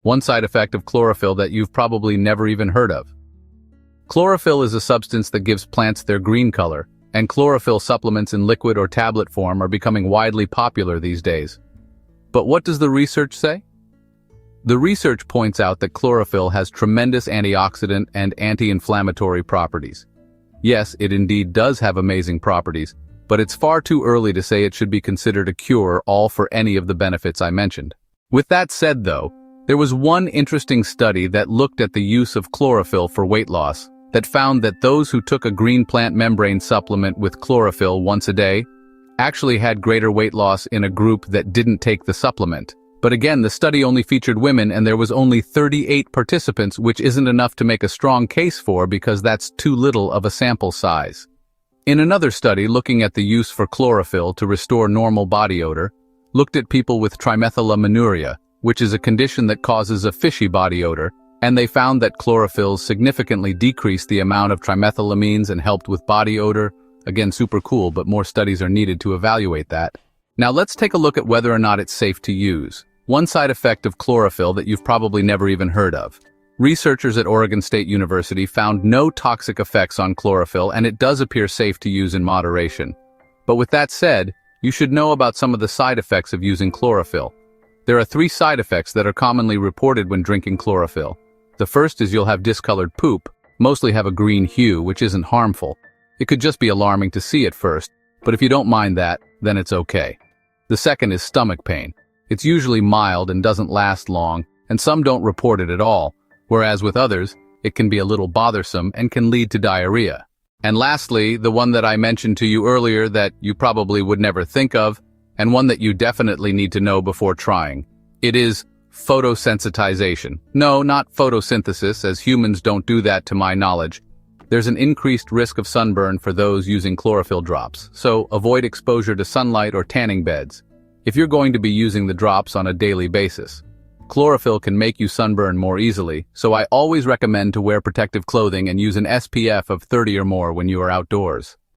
One side effect of chlorophyll that you've probably never even heard of. Chlorophyll is a substance that gives plants their green color, and chlorophyll supplements in liquid or tablet form are becoming widely popular these days. But what does the research say? The research points out that chlorophyll has tremendous antioxidant and anti-inflammatory properties. Yes, it indeed does have amazing properties, but it's far too early to say it should be considered a cure-all for any of the benefits I mentioned. With that said, though, there was one interesting study that looked at the use of chlorophyll for weight loss that found that those who took a green plant membrane supplement with chlorophyll once a day actually had greater weight loss in a group that didn't take the supplement. But again, the study only featured women and there was only 38 participants, which isn't enough to make a strong case for because that's too little of a sample size. In another study looking at the use for chlorophyll to restore normal body odor, looked at people with trimethylaminuria, which is a condition that causes a fishy body odor, and they found that chlorophyll significantly decreased the amount of trimethylamines and helped with body odor. Again, super cool, but more studies are needed to evaluate that. Now let's take a look at whether or not it's safe to use. One side effect of chlorophyll that you've probably never even heard of. Researchers at Oregon State University found no toxic effects on chlorophyll, and it does appear safe to use in moderation. But with that said, you should know about some of the side effects of using chlorophyll. There are 3 side effects that are commonly reported when drinking chlorophyll. The first is you'll have discolored poop, mostly have a green hue, which isn't harmful. It could just be alarming to see at first, but if you don't mind that, then it's okay. The second is stomach pain. It's usually mild and doesn't last long, and some don't report it at all, whereas with others, it can be a little bothersome and can lead to diarrhea. And lastly, the one that I mentioned to you earlier that you probably would never think of, and one that you definitely need to know before trying. It is photosensitization. No, not photosynthesis, as humans don't do that to my knowledge. There's an increased risk of sunburn for those using chlorophyll drops, so avoid exposure to sunlight or tanning beds if you're going to be using the drops on a daily basis. Chlorophyll can make you sunburn more easily, so I always recommend to wear protective clothing and use an SPF of 30 or more when you are outdoors.